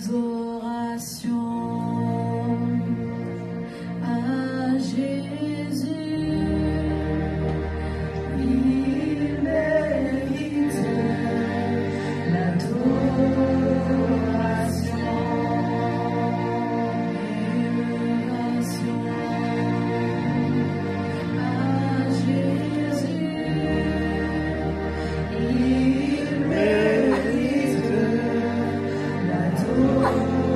Adoration à Jésus, il mérite l'adoration. Il mérite l'adoration.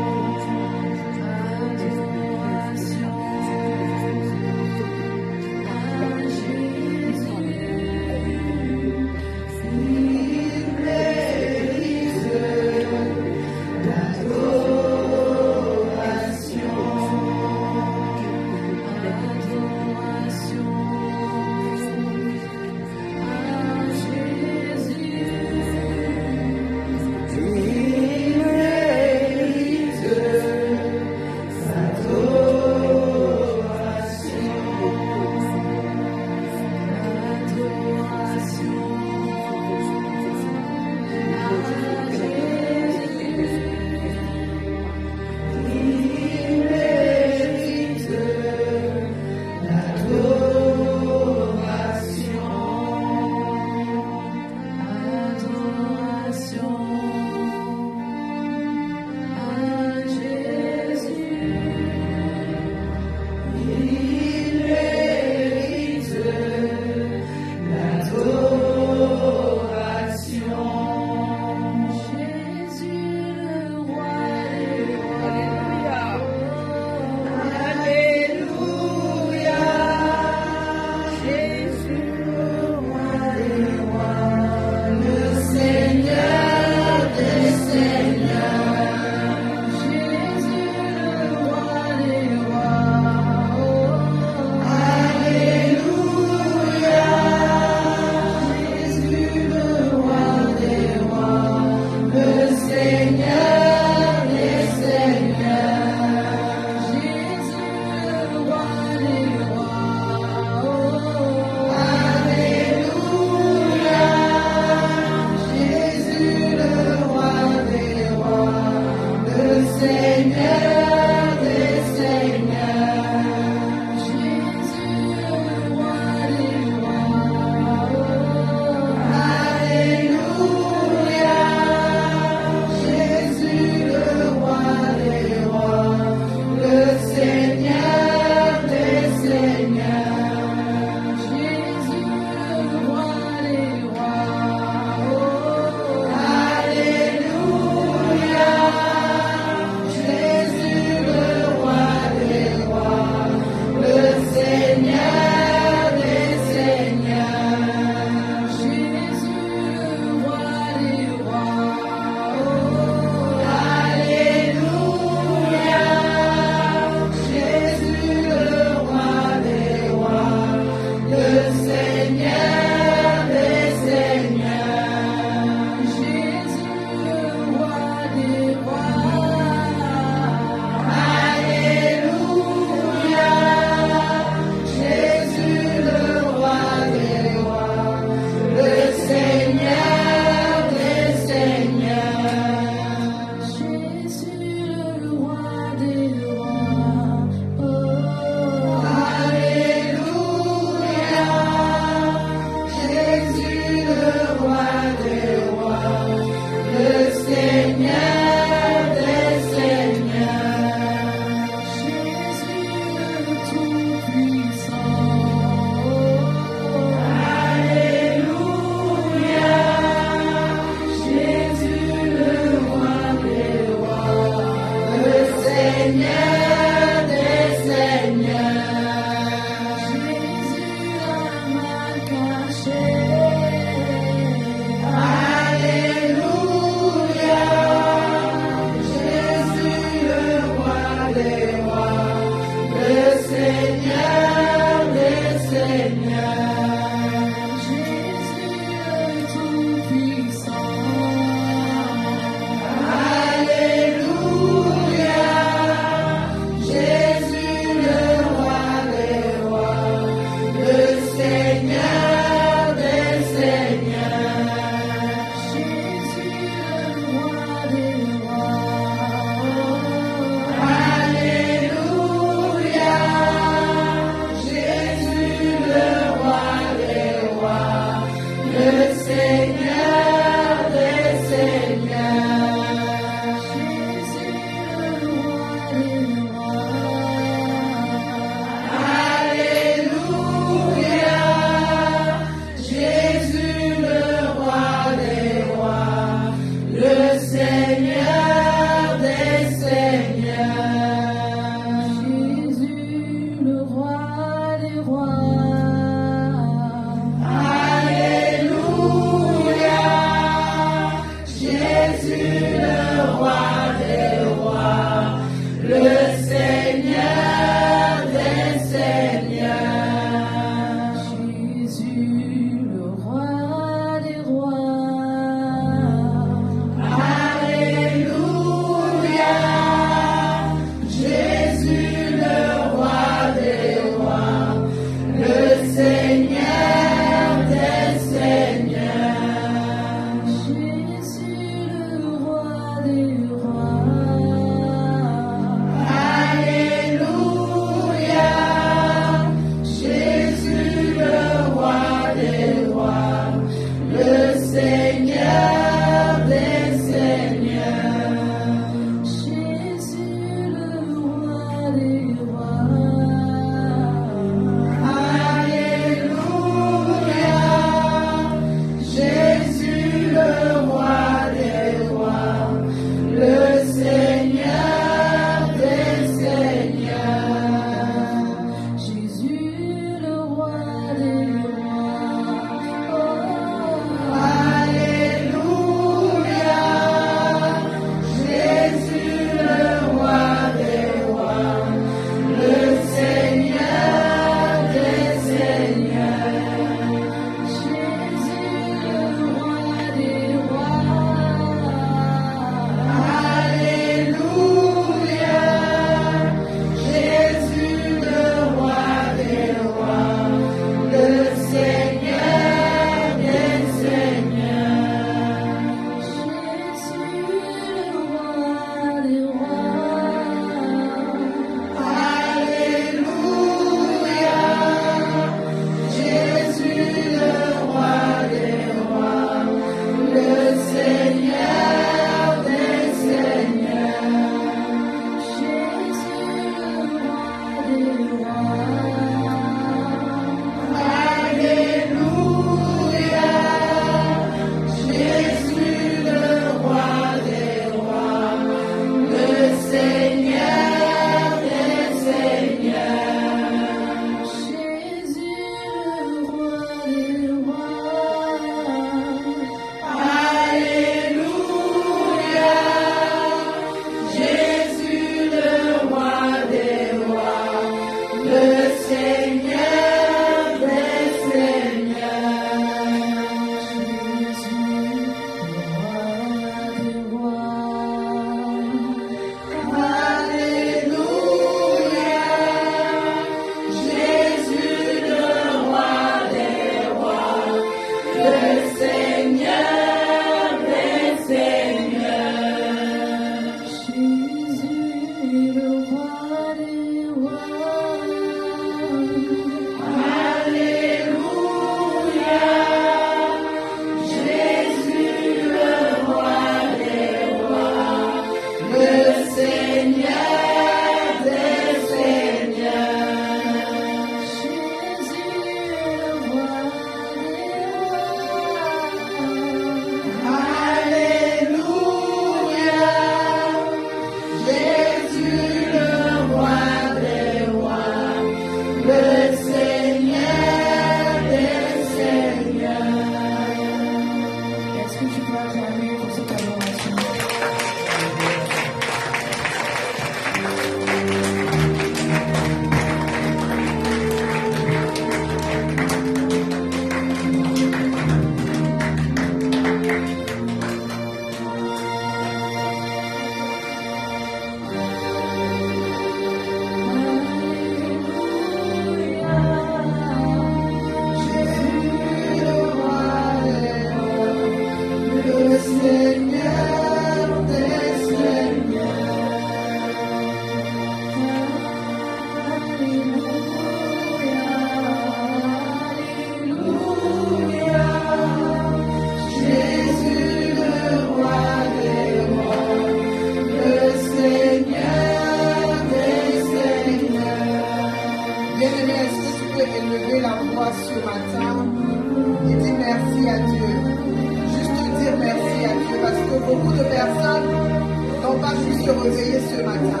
réveillé ce matin.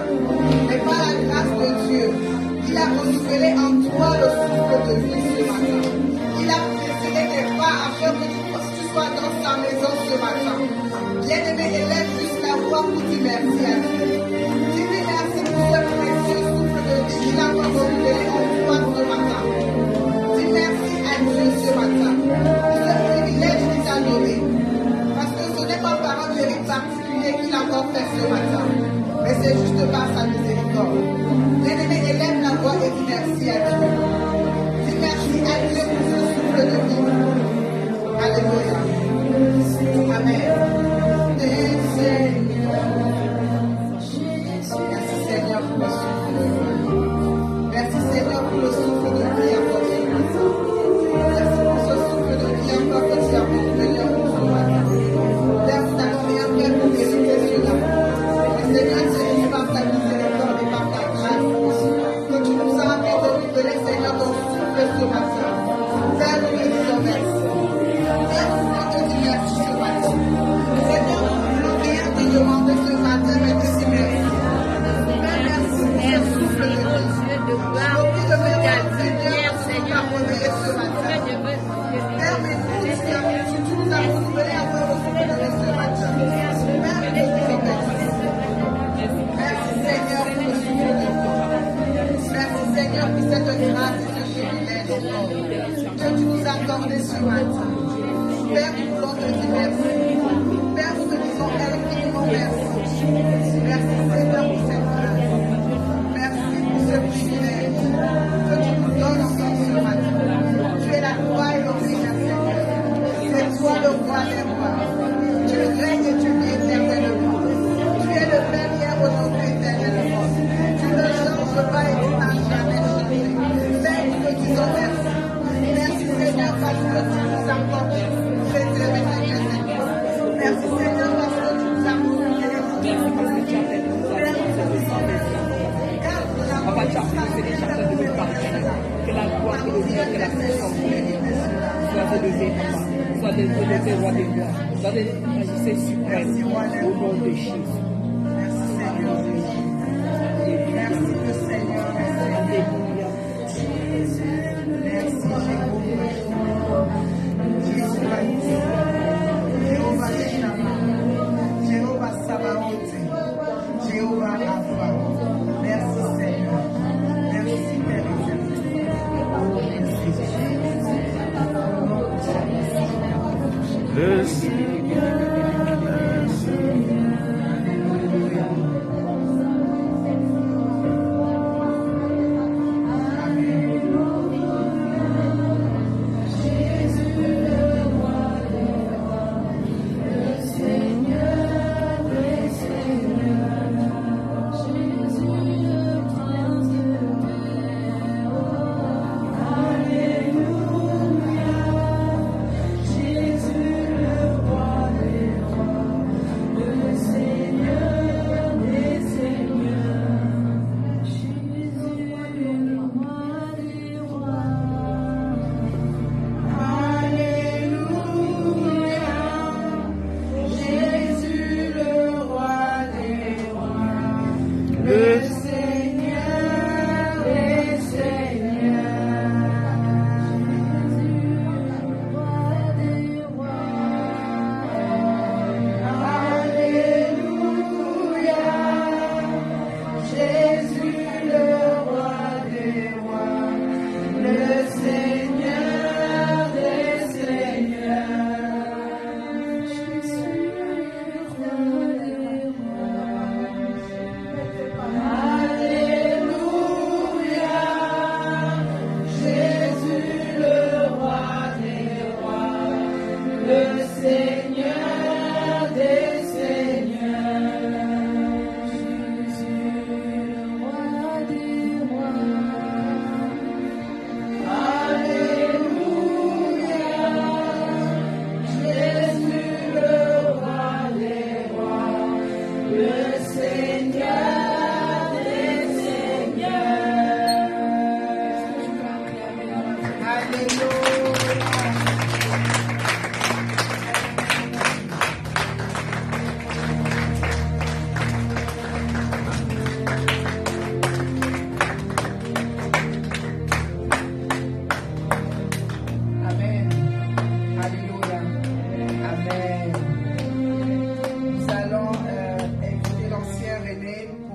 Mais par la grâce de Dieu, il a renouvelé en toi le souffle de vie ce matin. Il a précédé tes pas afin que tu sois dans sa maison ce matin. Bien-aimé, élève juste la voix pour dire merci à Dieu. Dis-lui merci pour ce précieux souffle de vie qu'il a renouvelé en toi ce matin. Dis merci à Dieu ce matin. Pour ce privilège qu'il t'a donné. Parce que ce n'est pas par un mérite particulier qu'il a encore fait ce matin. Mais c'est juste par sa miséricorde. Bien-aimé, élève la voix et dis merci à Dieu. Dis merci à Dieu pour ce souffle de vie. Alléluia. Amen. Merci Seigneur pour le souffle de vie. Merci Seigneur pour le souffle de vie encore ce matin. Merci pour ce souffle de vie encore que tu as renouvelé en nous ce matin. Père, nous n'avons rien fait pour mériter cela. Mais Seigneur, c'est par ta miséricorde et par ta grâce que tu nous as renouvelé, Seigneur, ton souffle ce matin. Père, nous te disons merci. Père, nous te disons merci ce matin. Seigneur, nous ne voulons rien te demander ce matin, mais te dire merci. Père, merci pour ce souffle de vie. Beaucoup de merci, Seigneur, Seigneur, pour réveiller ce matin. Père, merci, Seigneur, tu nous as renouvelé encore le souffle de vie ce matin. Père, nous te disons merci. Merci, Seigneur, pour le souffle de vie. Merci, Seigneur, pour cette grâce et ce privilège que tu nous as accordé ce matin. Père, nous voulons te dire merci. Père, nous te disons infiniment merci. Merci, Seigneur, pour cette grâce. Merci pour ce privilège que tu nous donnes encore ce matin. Tu es la loi et l'origine, Seigneur. C'est toi le roi des rois. Tu règnes et tu vis éternellement. Tu es le même hier, aujourd'hui, éternellement. Tu ne changes pas et tu n'as jamais changé. Père, nous te disons merci. Merci, Seigneur, parce que tu nous apportes préserver ta Seigneur. Merci, Seigneur, parce que tu nous as confié les Père, nous te disons merci. Car nous avons Papa, tu as fait des chacun de nos partenaires. Que la gloire, que l'honneur, que la puissance soit élevée, Papa. Soit élevé, roi des rois. Soit élevé, suprême. Au nom de Jésus. Merci, Seigneur. Merci, le Seigneur. Alléluia. Merci, Jéhovah Shammah, Jéhovah Sabaoth, Jéhovah Rapha. Merci, Seigneur. Merci, Père éternel.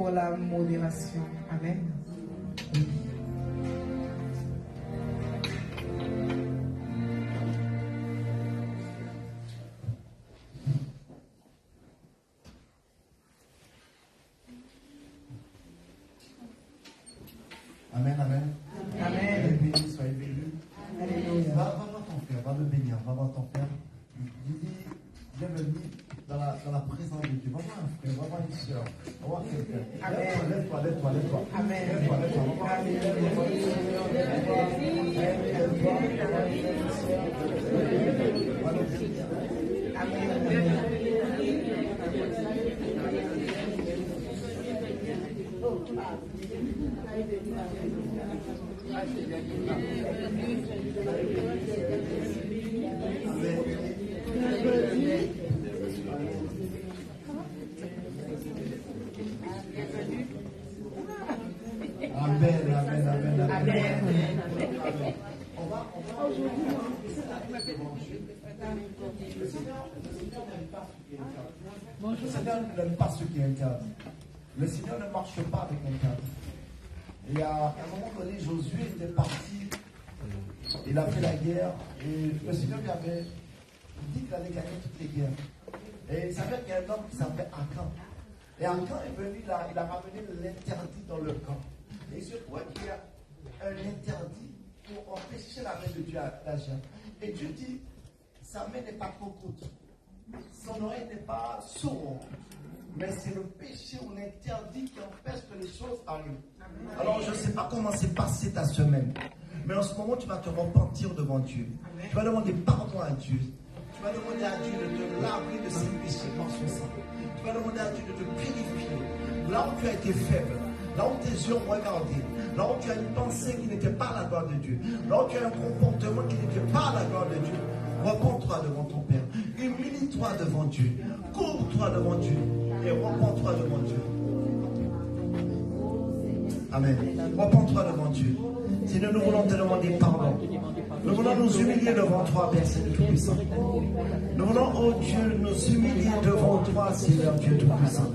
pour la modération. Amen. Amen, amen. Amen. Soyez bénis, soyez bénis. Alléluia. Va voir ton frère, va le bénir, va voir ton frère. Dis, bienvenue dans la présence de Dieu. Va voir un frère, va voir une soeur, va voir quelqu'un. Amen. Lève-toi, lève-toi, lève-toi. Amen. Lève-toi, lève-toi. Va voir un frère, va voir une soeur. Lève-toi, va voir une soeur. Va le bénir. Amen, amen, amen, amen. On va Le Seigneur n'aime pas ceux qui incarnent. Le Seigneur ne marche pas avec un cadre. Et à un moment donné, Josué était parti, il a fait la guerre, et le Seigneur lui avait dit qu'il allait gagner toutes les guerres. Et il savait qu'il y a un homme qui s'appelait Akan. Et Akan est venu là, il a ramené l'interdit dans le camp. Et il se croit qu'il y a un interdit pour empêcher la main de Dieu d'agir. Et Dieu dit, sa main n'est pas trop courte, son oreille n'est pas sourde, mais c'est le péché ou l'interdit qui empêche que les choses arrivent. Alors je ne sais pas comment s'est passée ta semaine, mais en ce moment tu vas te repentir devant Dieu. Tu vas demander pardon à Dieu. Tu vas demander à Dieu de te laver de ses péchés par son sang. Tu vas demander à Dieu de te purifier. Là où tu as été faible, là où tes yeux ont regardé, là où tu as une pensée qui n'était pas la gloire de Dieu, là où tu as un comportement qui n'était pas la gloire de Dieu, repens-toi devant ton Père. Humilie-toi devant Dieu. Couvre-toi devant Dieu. Et repens-toi devant Dieu. Amen. Repens-toi devant Dieu. Seigneur, nous voulons te demander pardon. Nous voulons nous humilier devant toi, Père Saint Tout-Puissant. Nous voulons, oh Dieu, nous humilier devant toi, Seigneur Dieu Tout-Puissant.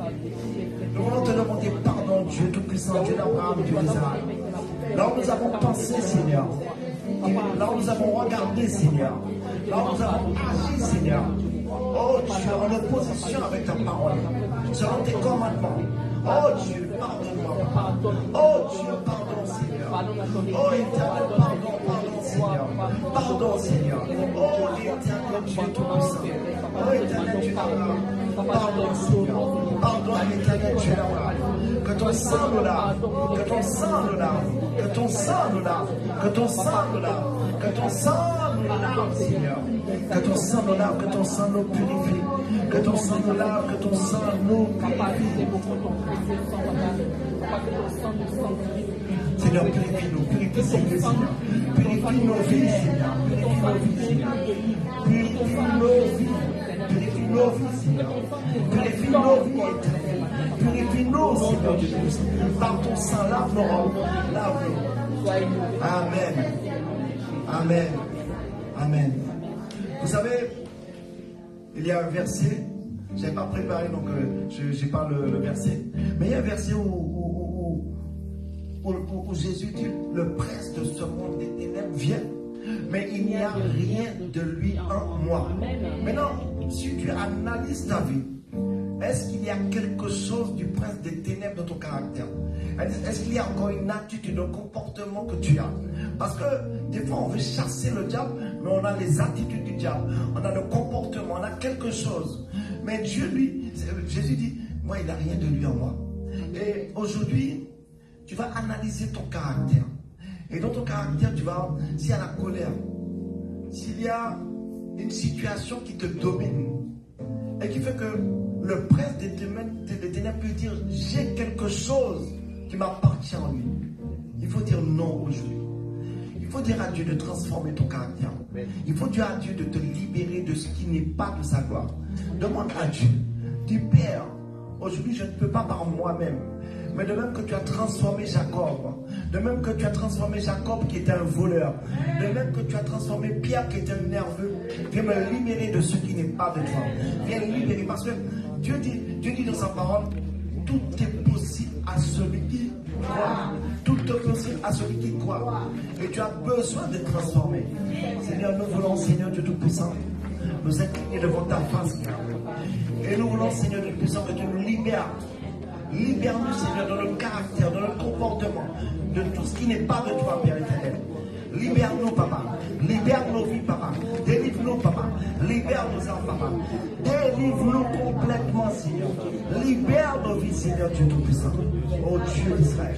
Nous voulons te demander pardon, Dieu Tout-Puissant, Dieu d'Abraham, Dieu d'Israël. Là où nous avons pensé, Seigneur. Là où nous avons regardé, Seigneur. Là où nous avons agi, Seigneur. Oh Dieu, en opposition avec ta parole. Selon tes commandements. Oh Dieu, pardonne-moi. Oh Dieu, pardon, Seigneur. Oh éternel, pardon, Seigneur. Pardon, Seigneur. Oh éternel Dieu Tout-Puissant. Oh éternel Dieu d'Abraham. Pardon, Seigneur. Pardon à l'éternel Dieu d'Abraham. Que ton sang nous lave. Que ton sang nous lave. Que ton sang nous lave. Que ton sang nous lave. Que ton sang nous lave, Seigneur. Que ton sang nous lave. Que ton sang nous purifie. Que ton sang nous lave. Que ton sang nous purifie. Seigneur, purifie-nous. Purifie-nous, Seigneur. Purifie nos vies, Seigneur. Purifie nos vies, Seigneur. Purifie nos vies. Purifie nos vies, Seigneur. Purifie nos vies, éternel. Purifie-nous, Seigneur Dieu. Par ton sang, lave nos robes. Lave-nous. Amen. Amen. Amen. Vous savez, il y a un verset, je n'avais pas préparé, donc je n'ai pas le verset, mais il y a un verset où Jésus dit, le prince de ce monde des ténèbres vient, mais il n'y a rien de lui en moi. Maintenant, si tu analyses ta vie, est-ce qu'il y a quelque chose du prince des ténèbres dans ton caractère? Est-ce qu'il y a encore une attitude, un comportement que tu as? Parce que des fois on veut chasser le diable, mais on a les attitudes du diable, on a le comportement, on a quelque chose. Mais Dieu, lui, Jésus dit, moi il n'a rien de lui en moi. Et aujourd'hui, tu vas analyser ton caractère. Et dans ton caractère, tu vas, s'il y a la colère, s'il y a une situation qui te domine, et qui fait que le prince des ténèbres peut dire, j'ai quelque chose qui m'appartient en lui. Il faut dire non aujourd'hui. Il faut dire à Dieu de transformer ton caractère. Il faut dire à Dieu de te libérer de ce qui n'est pas de sa gloire. Demande à Dieu. Dis, Père, aujourd'hui je ne peux pas par moi-même. Mais de même que tu as transformé Jacob, de même que tu as transformé Jacob qui était un voleur, de même que tu as transformé Pierre qui était un nerveux, viens me libérer de ce qui n'est pas de toi. Viens libérer, parce que Dieu dit dans sa parole, tout est possible tout est possible à celui qui croit. Et tu as besoin de transformer. Seigneur, nous voulons, Seigneur Dieu Tout-Puissant, nous incliner devant ta face. Et nous voulons, Seigneur Dieu Tout-Puissant, que tu nous libères. Libère-nous, Seigneur, dans le caractère, dans le comportement, de tout ce qui n'est pas de toi, Père éternel. Libère-nous, Papa. Libère nos vies, Papa. Délivre-nous, Papa. Libère nos âmes, Papa. Délivre-nous complètement, Seigneur. Libère nos vies, Seigneur Dieu Tout-Puissant. Oh Dieu d'Israël.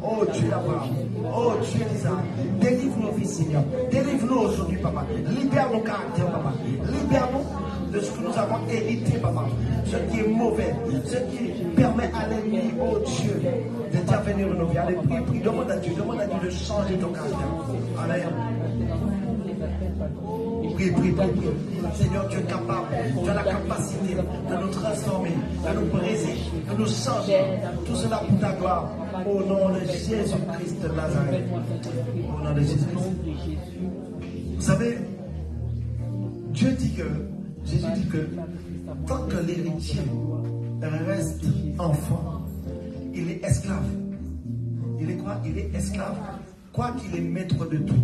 Oh Dieu d'Abraham. Oh Dieu d'Israël. Délivre nos vies, Seigneur. Délivre-nous aujourd'hui, Papa. Libère nos caractères, Papa. Libère-nous de ce que nous avons hérité, Papa. Ce qui est mauvais. Ce qui permet à l'ennemi, oh Dieu, d'intervenir dans nos vies. Allez, prie, demande à Dieu de changer ton caractère. Allez. Prie. Seigneur, tu es capable, tu as la capacité de nous transformer, de nous briser, de nous changer. Tout cela pour ta gloire. Au nom de Jésus-Christ de Nazareth. Au nom de Jésus-Christ. Vous savez, Jésus dit que tant que l'héritier reste enfant, il est esclave. Il est quoi? Il est esclave. Quoi qu'il est maître de tout.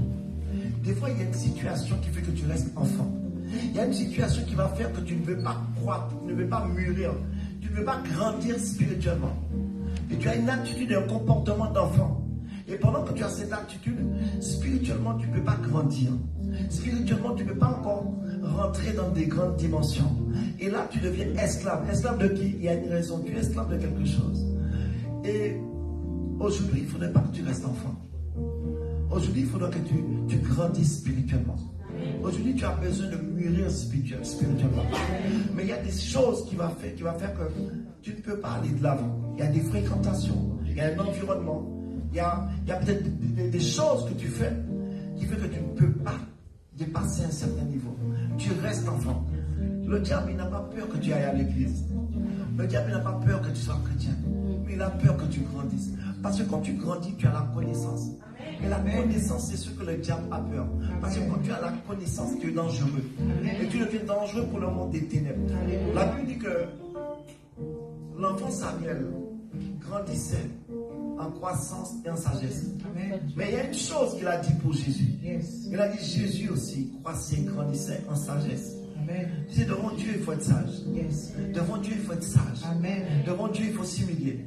Des fois, il y a une situation qui fait que tu restes enfant. Il y a une situation qui va faire que tu ne veux pas croître, tu ne veux pas mûrir, tu ne veux pas grandir spirituellement. Et tu as une attitude et un comportement d'enfant. Et pendant que tu as cette attitude, spirituellement, tu ne peux pas grandir. Spirituellement, tu ne peux pas encore rentrer dans des grandes dimensions. Et là, tu deviens esclave. Esclave de qui? Il y a une raison. Tu es esclave de quelque chose. Et aujourd'hui, il ne faudrait pas que tu restes enfant. Aujourd'hui, il faudra que tu grandisses spirituellement. Aujourd'hui, tu as besoin de mûrir spirituellement. Mais il y a des choses qui vont faire que tu ne peux pas aller de l'avant. Il y a des fréquentations, il y a un environnement, il y a peut-être des choses que tu fais qui fait que tu ne peux pas dépasser un certain niveau. Tu restes enfant. Le diable, il n'a pas peur que tu ailles à l'église. Le diable, il n'a pas peur que tu sois chrétien. Mais il a peur que tu grandisses. Parce que quand tu grandis, tu as la connaissance. Et la connaissance, c'est ce que le diable a peur. Parce que quand tu as la connaissance, tu es dangereux. Et tu deviens dangereux pour le monde des ténèbres. La Bible dit que l'enfant Samuel grandissait en croissance et en sagesse. Mais il y a une chose qu'il a dit pour Jésus. Il a dit Jésus aussi croissait, grandissait en sagesse. Tu sais, devant Dieu, il faut être sage. Devant Dieu, il faut être sage. Devant Dieu, il faut s'humilier.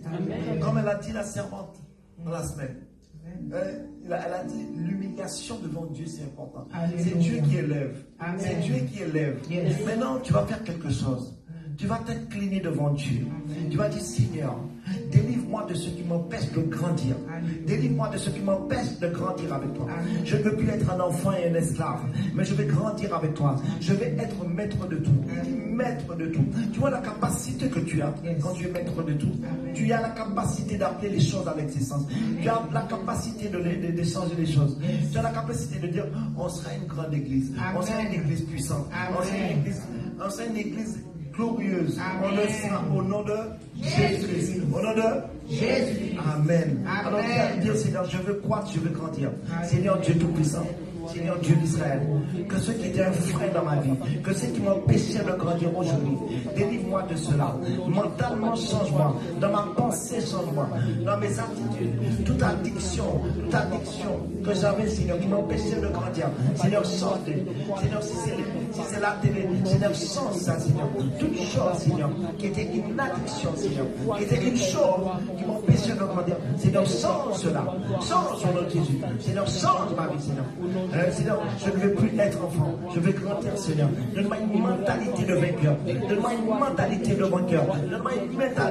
Comme elle a dit la servante dans la semaine. Elle a dit l'humiliation devant Dieu, c'est important. C'est Dieu qui élève. C'est Dieu qui élève. Maintenant, tu vas faire quelque chose. Tu vas t'incliner devant Dieu. Tu vas dire Seigneur, délivre-moi de ce qui m'empêche de grandir. Délivre-moi de ce qui m'empêche de grandir avec toi. Je ne veux plus être un enfant et un esclave, mais je vais grandir avec toi. Je vais être maître de tout. Maître de tout. Tu vois la capacité que tu as quand tu es maître de tout. Tu as la capacité d'appeler les choses à l'existence. Tu as la capacité de changer les choses. Tu as la capacité de dire on sera une grande église. On sera une église puissante. On sera une église glorieuse. On le sera au nom de Jésus-Christ. Au nom de Jésus. Amen. Alors tu vas dire Seigneur, je veux croître, je veux grandir. Seigneur Dieu Tout-Puissant. Seigneur Dieu d'Israël, que ceux qui étaient un frein dans ma vie, que ceux qui m'empêchaient de grandir aujourd'hui, délivre-moi de cela. Mentalement, change-moi. Dans ma pensée, change-moi. Dans mes attitudes, toute addiction que j'avais, Seigneur, qui m'empêchait de grandir. Seigneur, change-les. Seigneur, si c'est la télé, Seigneur, change ça, Seigneur. Toute chose, Seigneur, qui était une addiction, Seigneur, qui était une chose qui m'empêchait de grandir. Seigneur, change cela. Change au nom de Jésus. Seigneur, change ma vie, Seigneur. Seigneur, je ne veux plus être enfant, je veux grandir, Seigneur. Donne-moi une mentalité de vainqueur, donne-moi une mentalité de vainqueur, donne-moi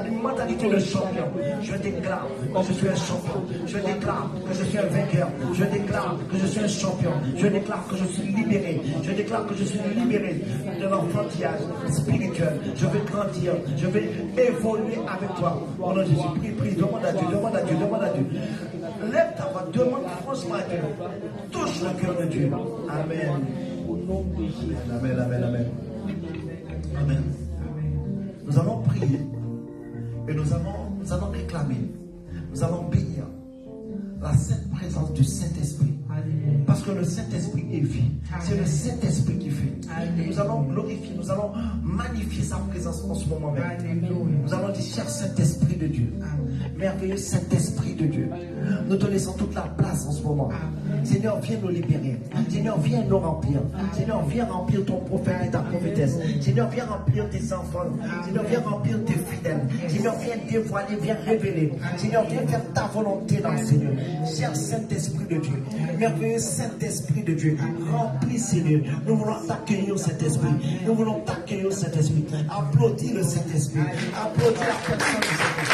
une mentalité de champion. Je déclare que je suis un champion, je déclare que je suis un vainqueur, je déclare que je suis un champion, je déclare que je suis libéré, je déclare que je suis libéré de l'enfantillage spirituel. Je veux grandir, je vais évoluer avec toi. Au nom de Jésus, prie, demande à Dieu, demande à Dieu, demande à Dieu. Lève ta voix, demande franchement à Dieu. Touche le cœur de Dieu. Amen. Amen, amen, amen. Amen. Nous allons prier et nous allons réclamer, nous allons bénir la sainte présence du Saint-Esprit. Parce que que le Saint-Esprit est vie. C'est le Saint-Esprit qui fait. Nous allons glorifier, nous allons magnifier sa présence en ce moment même. Nous allons dire, cher Saint-Esprit de Dieu, merveilleux Saint-Esprit de Dieu, nous te laissons toute la place en ce moment. Seigneur, viens nous libérer. Seigneur, viens nous remplir. Seigneur, viens remplir ton prophète et ta prophétesse. Seigneur, viens remplir tes enfants. Seigneur, viens remplir tes fidèles. Seigneur, viens dévoiler, viens révéler. Seigneur, viens faire ta volonté dans le Seigneur. Cher Saint-Esprit de Dieu, merveilleux Saint-Esprit de Dieu, remplis Seigneur. Nous voulons t'accueillir, Saint-Esprit. Nous voulons t'accueillir, Saint-Esprit. Applaudis le Saint-Esprit. Applaudis la personne du Saint-Esprit.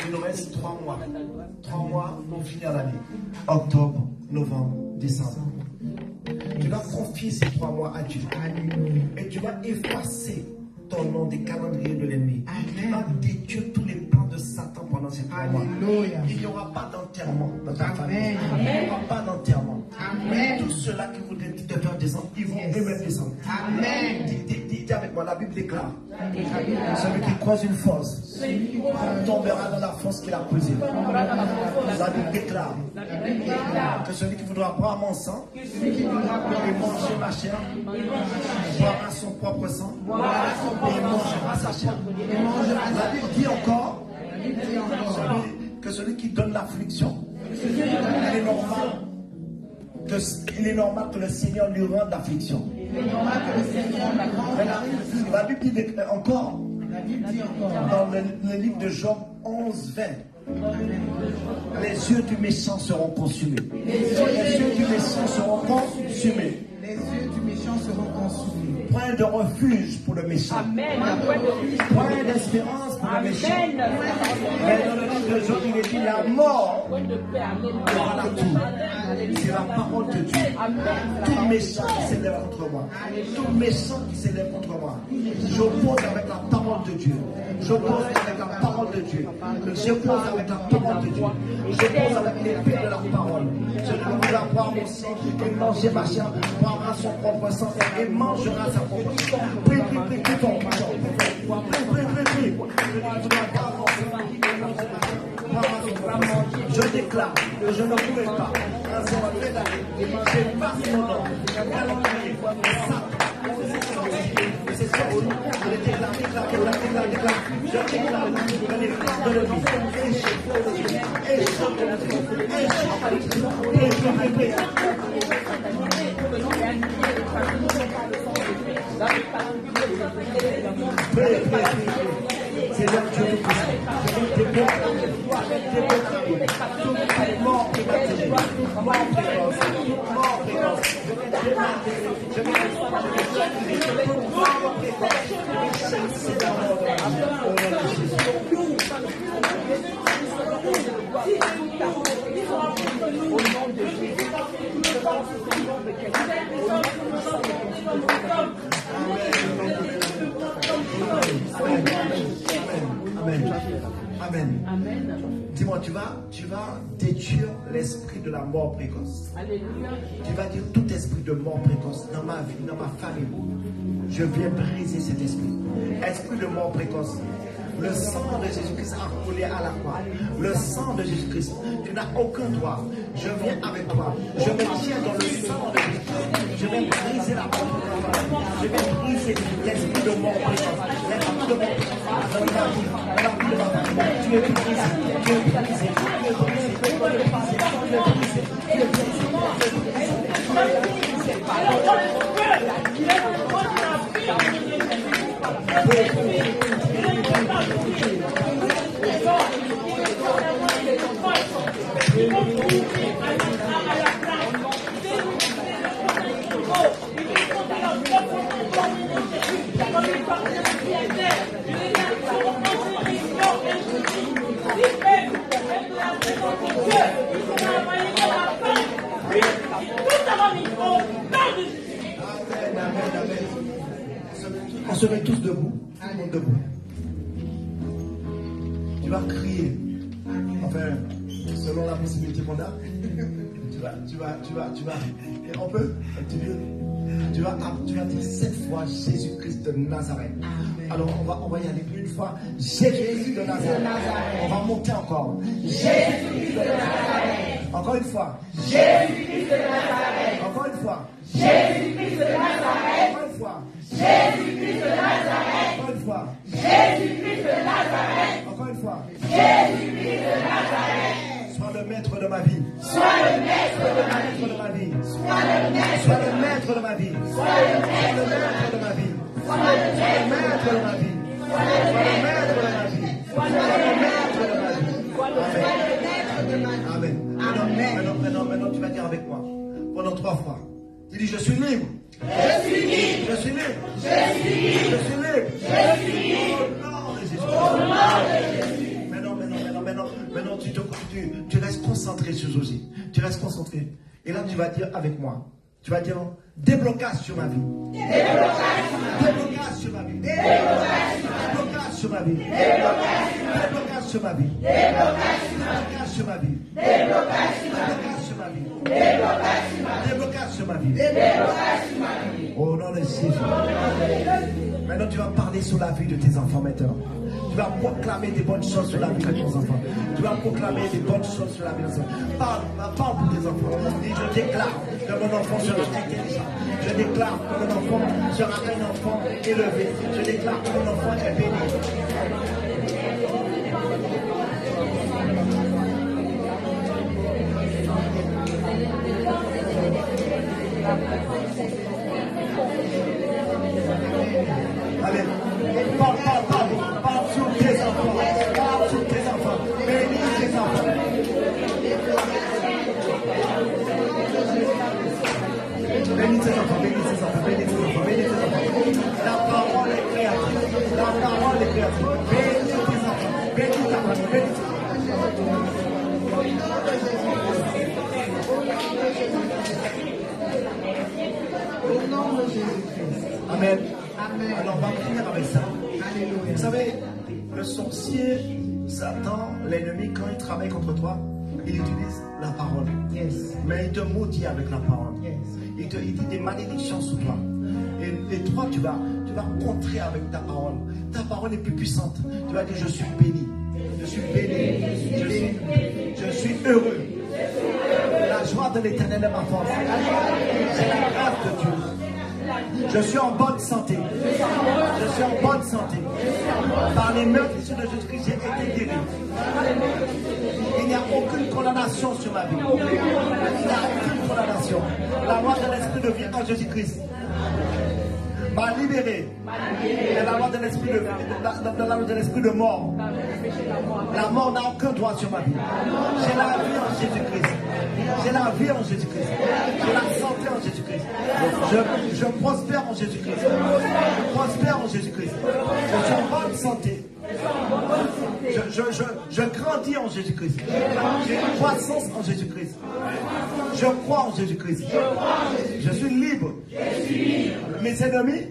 Il nous reste 3 mois. 3 mois pour finir l'année. Octobre, novembre, décembre. Tu vas confier ces 3 mois à Dieu. Et tu vas effacer ton nom des calendriers de l'ennemi. Tu vas détruire tous les plans de Satan pendant ces 3 mois. Il n'y aura pas d'enterrement dans ta famille. Il n'y aura pas d'enterrement. Tous ceux-là qui voudraient te faire descendre, ils vont eux-mêmes descendre. Dis avec moi, la Bible déclare. Celui qui croise une fosse tombera dans la fosse qu'il a creusée. La Bible déclare que celui qui voudra boire mon sang et manger ma chair boira son propre sang et mangera sa chair. La Bible dit encore que celui qui donne l'affliction, il est normal que le Seigneur lui rende l'affliction. La Bible dit encore, dans le livre de Job 11, 20, les yeux du méchant seront consumés. Les yeux du méchant seront consumés. Les yeux du méchant seront consumés. Point de refuge pour le méchant. Amen. Point d'espérance pour le méchant. Mais dans le livre de Job, il est dit la mort aura la tour. C'est la parole de Dieu. Tout méchant qui s'élève contre moi, tout méchant qui s'élève contre moi, j'oppose avec la parole de Dieu. J'oppose avec la parole de Dieu. J'oppose avec la parole de Dieu. J'oppose avec l'épée de la parole. Je ne voudrais boire mon sang et manger ma chair, boira son propre sang et mangera sa propre chair. Prie, prie, prie, ton pardon. Prie. Je déclare que je ne pourrai pas manger pas son nom. C'est ça, je déclare que les flammes de l'ennemi c'est là que je Amen. Dis-moi, tu vas détruire l'esprit de la mort précoce. Alléluia. Tu vas dire tout esprit de mort précoce dans ma vie, dans ma famille. Je viens briser cet esprit. Esprit de mort précoce. Le sang de Jésus-Christ a coulé à la croix. Le sang de Jésus-Christ. Tu n'as aucun droit. Je viens avec toi. Je me tiens dans le sang de Jésus-Christ. Je vais briser la mort. Je vais briser l'esprit de mort précoce. L'esprit de mort précoce. Dans ma vie. Dans la vie de ma famille. Tu es brisé. Tu es brisé. Tu es brisé. Tu es brisé. Tu es brisé. Tu es On se met tous debout. Tout le monde debout. Tu vas crier. Enfin, selon la possibilité qu'on a, tu vas, et on peut, un petit peu, tu vas dire 7 fois Jésus-Christ de Nazareth. Alors on va y aller une fois, Jésus-Christ de Nazareth. On va monter encore. Jésus-Christ de Nazareth. Encore une fois. Jésus-Christ de Nazareth. Encore une fois. Jésus-Christ de Nazareth. Encore une fois. Jésus-Christ de Nazareth. Encore une fois. Jésus-Christ de Nazareth. Encore une fois. Jésus-Christ de Nazareth. Sois le maître de ma vie. Sois le maître de ma vie. Sois le maître de ma vie. Sois le maître de ma vie. Sois le maître de ma vie. Sois le maître de ma vie. Sois le maître de ma vie. Sois le maître de ma vie. Amen. Maintenant, tu vas dire avec moi pendant 3 fois. Tu dis, je suis libre. Je suis libre. Je suis libre. Je suis libre. Je suis libre. Je suis libre. Au nom de Jésus. Maintenant, tu restes concentré sur Josie. Tu restes concentré. Et là, tu vas dire avec moi. Tu vas dire déblocage sur ma vie. Déblocage sur ma vie. Déblocage sur ma vie. Déblocage sur ma vie. Déblocage sur ma vie. Déblocage sur ma vie. Déblocage sur ma vie. Au nom de Jésus. Maintenant, tu vas parler sur la vie de tes enfants maintenant. Tu vas proclamer des bonnes choses sur la vie de tes enfants. Tu vas proclamer des bonnes choses sur la vie de tes enfants. Parle pour tes enfants. Et je déclare que mon enfant sera intelligent. Je déclare que mon enfant sera un enfant élevé. Je déclare que mon enfant est béni. Allez, parle sur tes enfants. Parle sur tes enfants. Bénis tes enfants. Bénis tes enfants, bénis tes enfants, bénis tes enfants, bénis tes enfants. La parole est créatrice. La parole est créatrice. Bénis tes enfants. Bénis ta famille. Bénis tes Au nom de Jésus-Christ. Amen. Amen. Alors on va finir avec ça. Alléluia. Vous savez, le sorcier, Satan, l'ennemi, quand il travaille contre toi, il utilise la parole. Yes. Mais il te maudit avec la parole. Yes. Il dit des malédictions sur toi. Et toi, tu vas contrer avec ta parole. Ta parole est plus puissante. Tu vas dire, je suis béni. Je suis béni. Je suis heureux. La joie de l'Éternel est ma force. C'est la grâce de Dieu. Je suis en bonne santé. Je suis en bonne santé. Par les meurtrissures de Jésus-Christ, j'ai été guéri. Il n'y a aucune condamnation sur ma vie. Il n'y a aucune condamnation. La loi de l'esprit de vie en Jésus-Christ m'a libéré de la loi de l'esprit de mort. La mort n'a aucun droit sur ma vie. J'ai la vie en Jésus-Christ. J'ai la vie en Jésus-Christ. J'ai la santé en Jésus-Christ. Je prospère en Jésus-Christ. Je prospère en Jésus-Christ. Je suis en bonne santé. Je grandis en Jésus-Christ. J'ai une croissance en Jésus-Christ. Je crois en Jésus-Christ. Je suis libre. Mes ennemis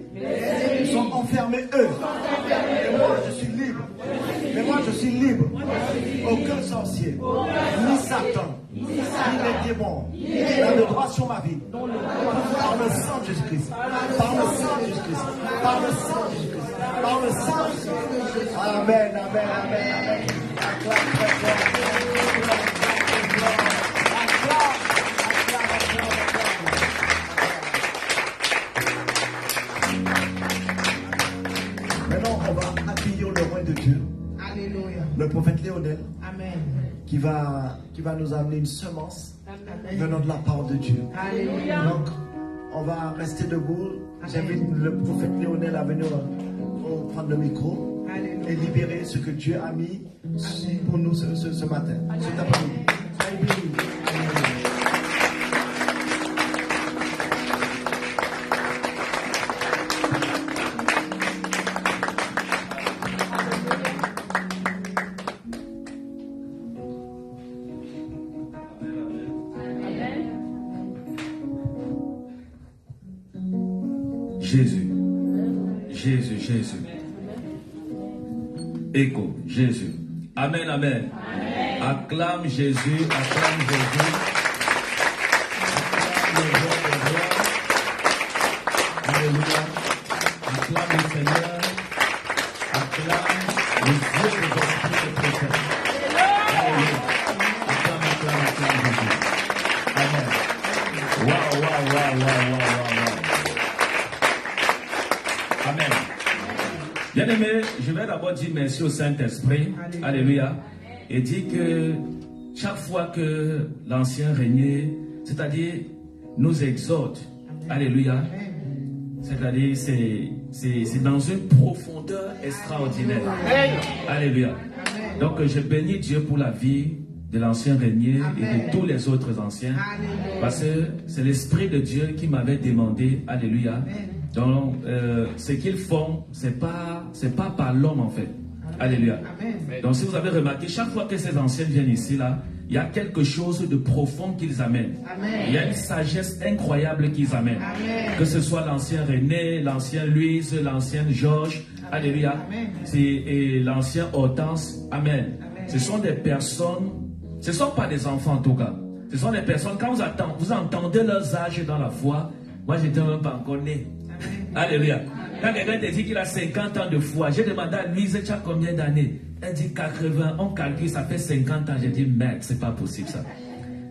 sont enfermés, eux. Et moi, je suis libre. Mais moi, je suis libre. Aucun sorcier, ni Satan, ni les démons n'a le droit sur ma vie. Par le sang de Jésus-Christ. Par le sang de Jésus-Christ. Par le sang de Jésus-Christ. Par le sang de Jésus-Christ. Amen, amen, amen, amen. Acclame très fort. Maintenant, on va accueillir le roi de Dieu. Alléluia. Le prophète Léonel. Amen. Qui va nous amener une semence venant de la part de Dieu. Alléluia. Donc, on va rester debout. J'invite le prophète Léonel à venir prendre le micro. Alléluia. Et libérer ce que Dieu a mis pour nous ce matin. Cet après-midi. Soyez bénis. Jésus, Jésus, Jésus. Écho, Jésus. Amen, amen. Acclame Jésus, acclame Jésus. Acclame le roi des rois. Alléluia. Acclame le Seigneur. Acclame le Dieu des esprits de prophètes. Alléluia. Acclame Jésus. Amen. Wow. Amen. Bien-aimé, je vais d'abord dire merci au Saint-Esprit. Alléluia. Et dire que chaque fois que l'ancien régnait, c'est-à-dire nous exhorte. Alléluia. C'est-à-dire c'est dans une profondeur extraordinaire. Alléluia. Donc je bénis Dieu pour la vie de l'ancien régnier et de tous les autres anciens. Parce que c'est l'Esprit de Dieu qui m'avait demandé. Alléluia. Donc ce qu'ils font, c'est pas par l'homme en fait. Alléluia. Donc si vous avez remarqué, chaque fois que ces anciens viennent ici là, il y a quelque chose de profond qu'ils amènent. Il y a une sagesse incroyable qu'ils amènent. Que ce soit l'ancien René, l'ancien Louise, l'ancien Georges. Alléluia. Et l'ancien Hortense. Amen. Ce sont des personnes, ce ne sont pas des enfants en tout cas. Ce sont des personnes, quand vous entendez leurs âges dans la foi, moi j'étais même pas encore né. Alléluia. Quand quelqu'un te dit qu'il a 50 ans de foi, j'ai demandé à Louise, tu as combien d'années? Elle dit 80, on calcule, ça fait 50 ans. J'ai dit, merde, c'est pas possible ça.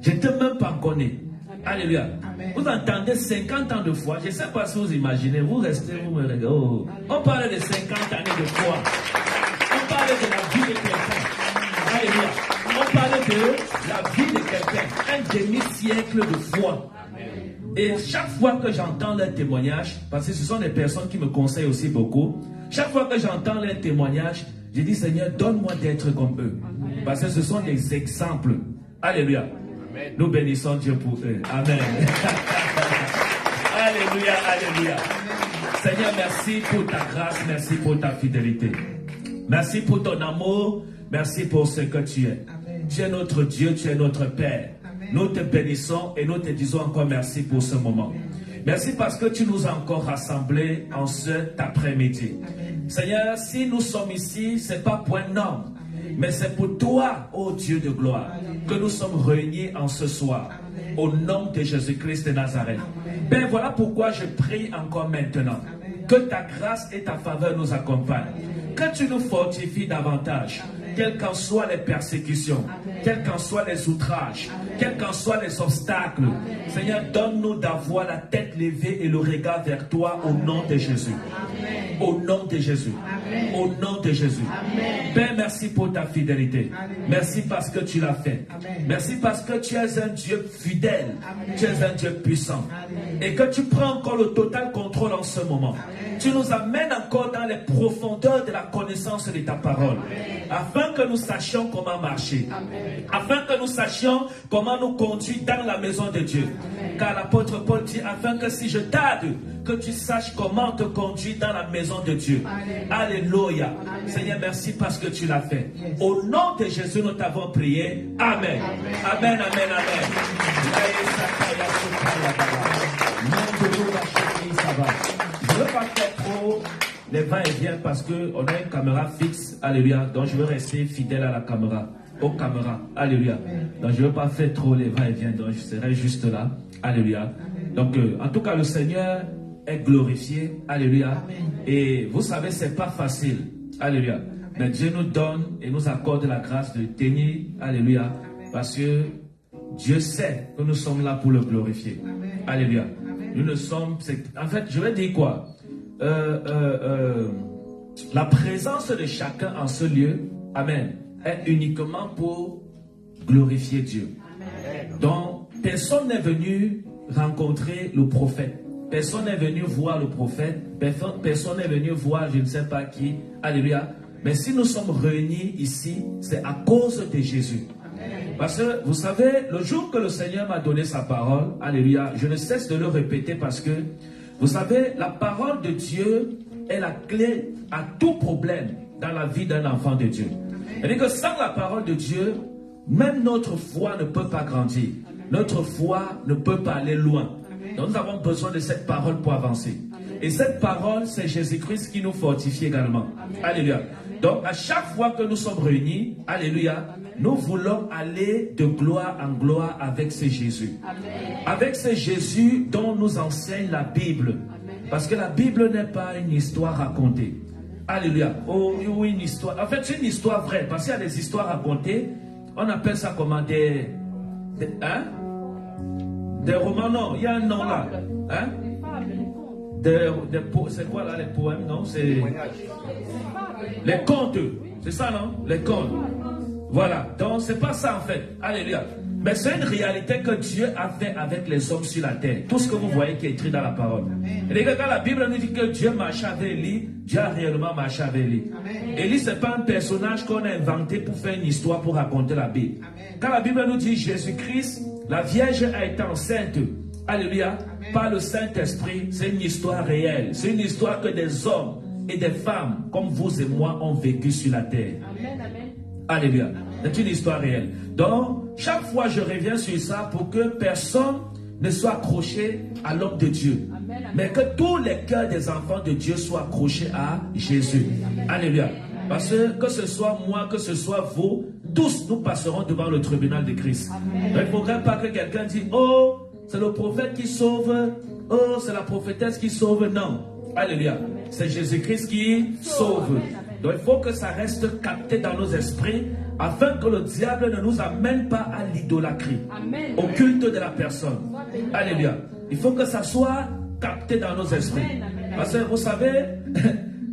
J'étais même pas encore né. Alléluia. Vous entendez 50 ans de foi, je ne sais pas si vous imaginez, vous restez, vous me regardez. Oh. On parle de 50 années de foi. On parle de la vie de quelqu'un. Alléluia. On parle de la vie de quelqu'un. Un demi-siècle de foi. Et chaque fois que j'entends leurs témoignages, parce que ce sont des personnes qui me conseillent aussi beaucoup, chaque fois que j'entends leurs témoignages, je dis Seigneur, donne-moi d'être comme eux. Parce que ce sont des exemples. Alléluia. Amen. Nous bénissons Dieu pour eux. Amen. Alléluia, alléluia. Seigneur, merci pour ta grâce, merci pour ta fidélité. Merci pour ton amour, merci pour ce que tu es. Amen. Tu es notre Dieu, tu es notre Père. Nous te bénissons et nous te disons encore merci pour ce moment. Merci parce que tu nous as encore rassemblés en cet après-midi. Seigneur, si nous sommes ici, ce n'est pas pour un homme, mais c'est pour toi, ô Dieu de gloire, que nous sommes réunis en ce soir. Au nom de Jésus-Christ de Nazareth. Ben voilà pourquoi je prie encore maintenant. Que ta grâce et ta faveur nous accompagnent. Que tu nous fortifies davantage. Quelles qu'en soient les persécutions, quels qu'en soient les outrages, quels qu'en soient les obstacles, Seigneur, donne-nous d'avoir la tête levée et le regard vers toi au nom de Jésus. Au nom de Jésus. Au nom de Jésus. Père, merci pour ta fidélité. Merci parce que tu l'as fait. Merci parce que tu es un Dieu fidèle. Tu es un Dieu puissant. Et que tu prends encore le total contrôle en ce moment. Tu nous amènes encore dans les profondeurs de la connaissance de ta parole. Afin que nous sachions comment marcher. Afin que nous sachions comment nous conduire dans la maison de Dieu. Car l'apôtre Paul dit, afin que si je tarde, que tu saches comment te conduire dans la maison de Dieu. Alléluia. Seigneur, merci parce que tu l'as fait. Au nom de Jésus, nous t'avons prié. Amen. Amen, amen, amen. Je ne veux pas faire trop les va-et-vient parce qu'on a une caméra fixe. Alléluia. Donc je veux rester fidèle à la caméra. Aux caméras. Alléluia. Donc je ne veux pas faire trop les va-et-vient. Donc je serai juste là. Alléluia. Donc en tout cas, le Seigneur est glorifié. Alléluia. Et vous savez, c'est pas facile. Alléluia. Mais Dieu nous donne et nous accorde la grâce de tenir. Alléluia. Parce que Dieu sait que nous sommes là pour le glorifier. Alléluia. Nous ne sommes... En fait, je vais dire quoi? La présence de chacun en ce lieu, amen, est uniquement pour glorifier Dieu. Donc, personne n'est venu rencontrer le prophète. Personne n'est venu voir le prophète. Personne n'est venu voir je ne sais pas qui. Alléluia. Mais si nous sommes réunis ici, c'est à cause de Jésus. Parce que, vous savez, le jour que le Seigneur m'a donné sa parole, alléluia, je ne cesse de le répéter parce que, vous savez, la parole de Dieu est la clé à tout problème dans la vie d'un enfant de Dieu. C'est-à-dire que sans la parole de Dieu, même notre foi ne peut pas grandir. Notre foi ne peut pas aller loin. Donc nous avons besoin de cette parole pour avancer. Et cette parole, c'est Jésus-Christ qui nous fortifie également. Alléluia. Donc à chaque fois que nous sommes réunis, alléluia, Nous voulons aller de gloire en gloire avec ce Jésus. Avec ce Jésus dont nous enseigne la Bible. Parce que la Bible n'est pas une histoire racontée. Alléluia. Oh, oui, une histoire. En fait, c'est une histoire vraie. Parce qu'il y a des histoires racontées. On appelle ça comment des romans, non. Il y a un nom là. Hein? C'est quoi là les poèmes? Non, c'est les contes. C'est ça, non? Les contes. Voilà. Donc, c'est pas ça en fait. Alléluia. Mais c'est une réalité que Dieu a fait avec les hommes sur la terre. Tout ce que vous voyez qui est écrit dans la parole. Et quand la Bible nous dit que Dieu marche avec Élie, Dieu a réellement marché avec Élie. Élie, ce n'est pas un personnage qu'on a inventé pour faire une histoire, pour raconter la Bible. Quand la Bible nous dit Jésus-Christ, la Vierge a été enceinte. Alléluia. Par le Saint-Esprit, c'est une histoire réelle. C'est une histoire que des hommes et des femmes comme vous et moi ont vécu sur la terre. Alléluia. C'est une histoire réelle. Donc, chaque fois je reviens sur ça pour que personne ne soit accroché à l'homme de Dieu. Mais que tous les cœurs des enfants de Dieu soient accrochés à Jésus. Alléluia. Parce que ce soit moi, que ce soit vous, tous nous passerons devant le tribunal de Christ. Donc, il ne faudrait pas que quelqu'un dise, oh, c'est le prophète qui sauve, oh, c'est la prophétesse qui sauve. Non. Alléluia. C'est Jésus-Christ qui sauve. Donc il faut que ça reste capté dans nos esprits afin que le diable ne nous amène pas à l'idolâtrie, au culte de la personne. Alléluia. Il faut que ça soit capté dans nos esprits. Parce que vous savez,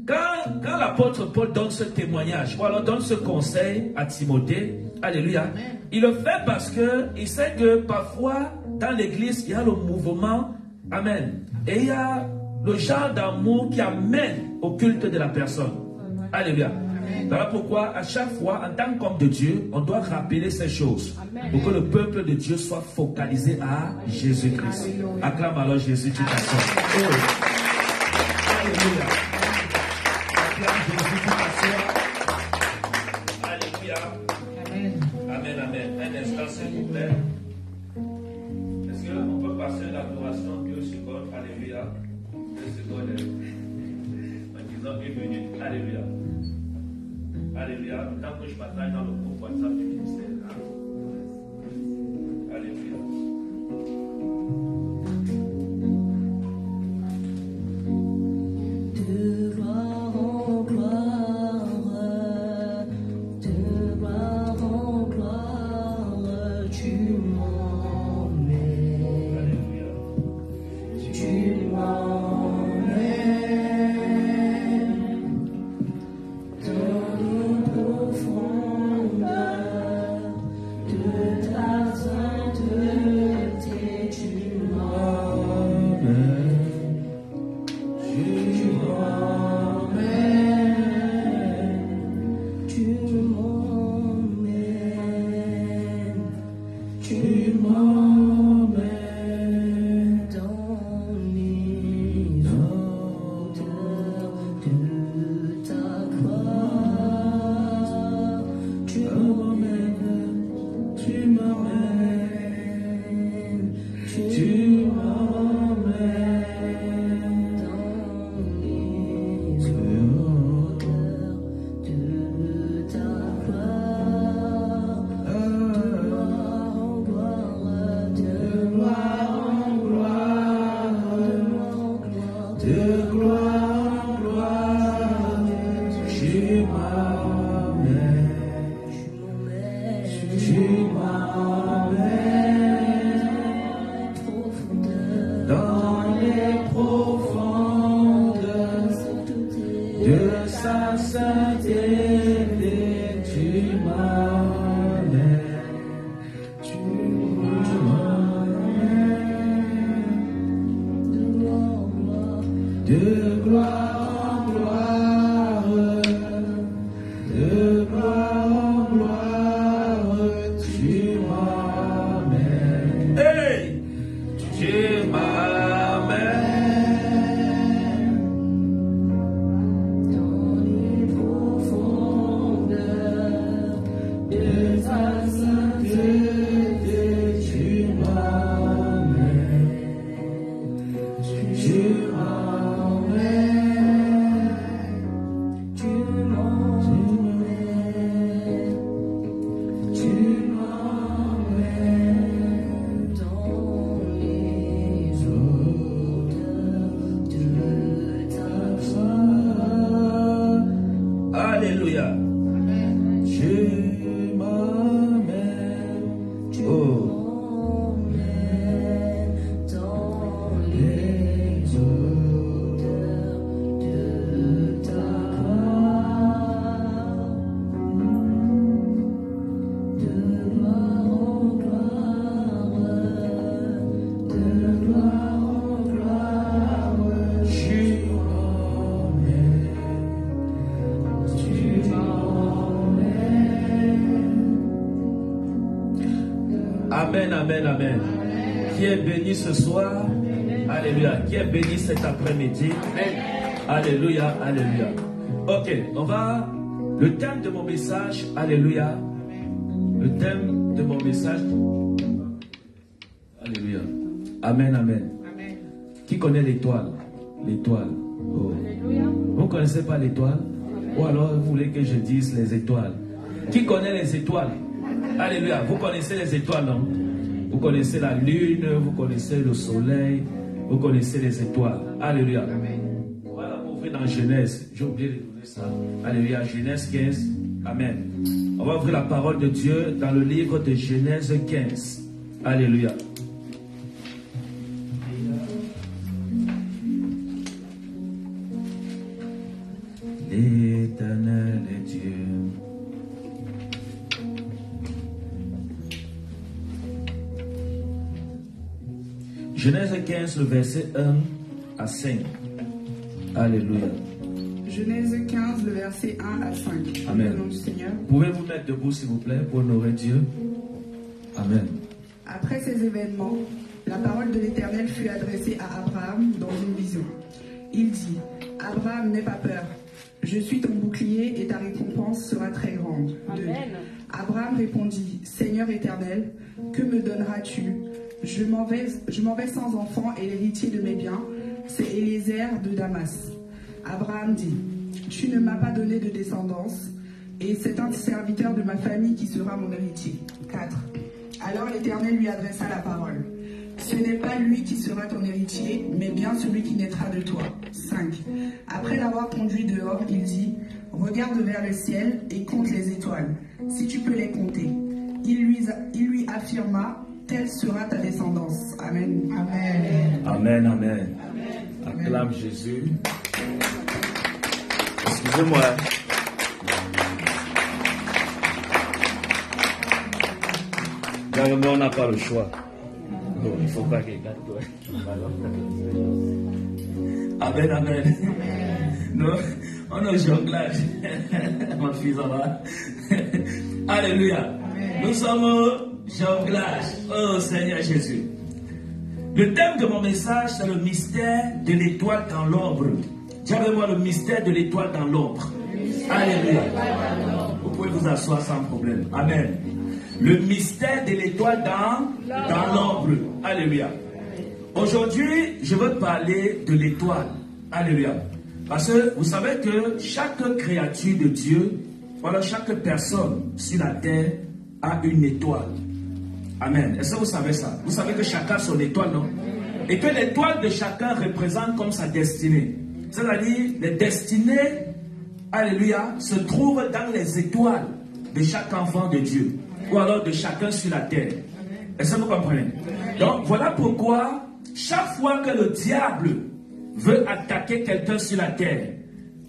quand l'apôtre Paul donne ce témoignage, ou alors donne ce conseil à Timothée, alléluia, il le fait parce qu'il sait que parfois dans l'église, il y a le mouvement, amen, et il y a le genre d'amour qui amène au culte de la personne. Alléluia. Voilà pourquoi à chaque fois, en tant qu'homme de Dieu, on doit rappeler ces choses pour que le peuple de Dieu soit focalisé à Jésus-Christ. Acclame alors Jésus tout à l'heure. Alléluia. Acclame Jésus tout à l'heure. Alléluia. Amen, amen. Un instant, s'il vous plaît. Est-ce qu'on peut passer l'adoration 2 secondes? Alléluia. 2 secondes. En disant 1 minute. Alléluia. Alléluia. Tant que je bataille dans le groupe WhatsApp du ministère. Alléluia. De gloire en gloire, de gloire en gloire, tu m'emmènes. Alléluia. Tu m'emmènes dans les profondeurs de ta sainteté, tu m'emmènes. Tu m'emmènes, tu m'emmènes, tu m'emmènes dans les odeurs de ta gloire. Tu m'emmènes, tu m'emmènes, tu m'emmènes dans les odeurs de ta gloire. De gloire en gloire, de gloire en gloire, tu m'emmènes, tu m'emmènes dans les profondeurs de sa sainteté, tu m'emmènes, tu m'emmènes de gloire en gloire, de gloire en gloire, tu m'emmènes. Hey! Tu m'amènes. Dans les profondeurs de ta sainteté, tu m'emmènes, tu m'emmènes. Amen, amen, amen. Qui est béni ce soir? Alléluia. Qui est béni cet après-midi? Alléluia, alléluia. Ok, on va... Le thème de mon message, alléluia. Le thème de mon message... Alléluia. Amen, amen. Qui connaît l'étoile? L'étoile. Oh. Vous ne connaissez pas l'étoile? Ou alors vous voulez que je dise les étoiles? Qui connaît les étoiles? Alléluia. Vous connaissez les étoiles, non? Vous connaissez la lune, vous connaissez le soleil, vous connaissez les étoiles. Alléluia. Voilà, on va ouvrir dans Genèse. J'ai oublié de donner ça. Alléluia. Genèse 15. Amen. On va ouvrir la parole de Dieu dans le livre de Genèse 15. Alléluia. L'Éternel est Dieu. Genèse 15, le verset 1 à 5. Alléluia. Genèse 15, le verset 1 à 5. Amen. Au nom du Seigneur. Pouvez-vous mettre debout, s'il vous plaît, pour honorer Dieu? Amen. Après ces événements, la parole de l'Éternel fut adressée à Abraham dans une vision. Il dit, Abraham, n'aie pas peur. Je suis ton bouclier et ta récompense sera très grande. 2. Abraham répondit, Seigneur éternel, que me donneras-tu? Je m'en vais sans enfant et l'héritier de mes biens, c'est Élézer de Damas. Abraham dit, tu ne m'as pas donné de descendance et c'est un serviteur de ma famille qui sera mon héritier. 4. Alors l'Éternel lui adressa la parole. Ce n'est pas lui qui sera ton héritier, mais bien celui qui naîtra de toi. 5. Après l'avoir conduit dehors, il dit, regarde vers le ciel et compte les étoiles, si tu peux les compter. Il lui affirma, telle sera ta descendance. Amen. Amen. Amen, amen. Acclame Jésus. Excusez-moi. Mais on n'a pas le choix. Non, il ne faut pas qu'il gagne. Amen, amen. Non, on a jonglage. Mon fils en va. Alléluia. Nous sommes au jonglage. Oh Seigneur Jésus. Le thème de mon message, c'est le mystère de l'étoile dans l'ombre. Dis avec moi le mystère de l'étoile dans l'ombre. Alléluia. Vous pouvez vous asseoir sans problème. Amen. Le mystère de l'étoile dans l'ombre. Alléluia. Aujourd'hui, je veux parler de l'étoile. Alléluia. Parce que vous savez que chaque créature de Dieu, voilà, chaque personne sur la terre a une étoile. Amen. Est-ce que vous savez ça? Vous savez que chacun a son étoile, non? Et que l'étoile de chacun représente comme sa destinée. C'est-à-dire, les destinées, alléluia, se trouvent dans les étoiles de chaque enfant de Dieu. Ou alors de chacun sur la terre. Est-ce que vous comprenez? Donc, voilà pourquoi, chaque fois que le diable veut attaquer quelqu'un sur la terre,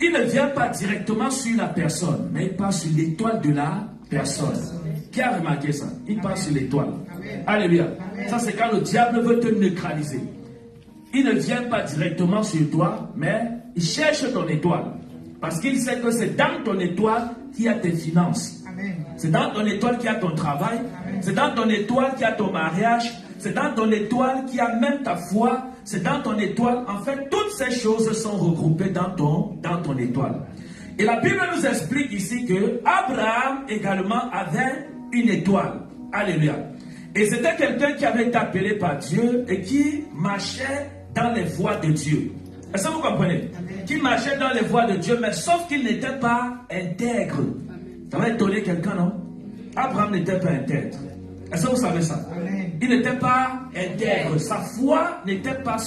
il ne vient pas directement sur la personne, mais il passe sur l'étoile de la personne. Qui a remarqué ça? Il passe sur l'étoile. Alléluia. Ça, c'est quand le diable veut te neutraliser. Il ne vient pas directement sur toi, mais il cherche ton étoile. Parce qu'il sait que c'est dans ton étoile qu'il y a tes finances. C'est dans ton étoile qu'il y a ton travail. C'est dans ton étoile qu'il y a ton mariage. C'est dans ton étoile qu'il y a même ta foi. C'est dans ton étoile. En fait, toutes ces choses sont regroupées dans ton étoile. Et la Bible nous explique ici que Abraham également avait une étoile. Alléluia. Et c'était quelqu'un qui avait été appelé par Dieu et qui marchait dans les voies de Dieu. Est-ce que vous comprenez? Qui marchait dans les voies de Dieu, mais sauf qu'il n'était pas intègre. Ça va étonner quelqu'un, non? Abraham n'était pas intègre. Est-ce que vous savez ça? Il n'était pas intègre. Sa foi n'était pas...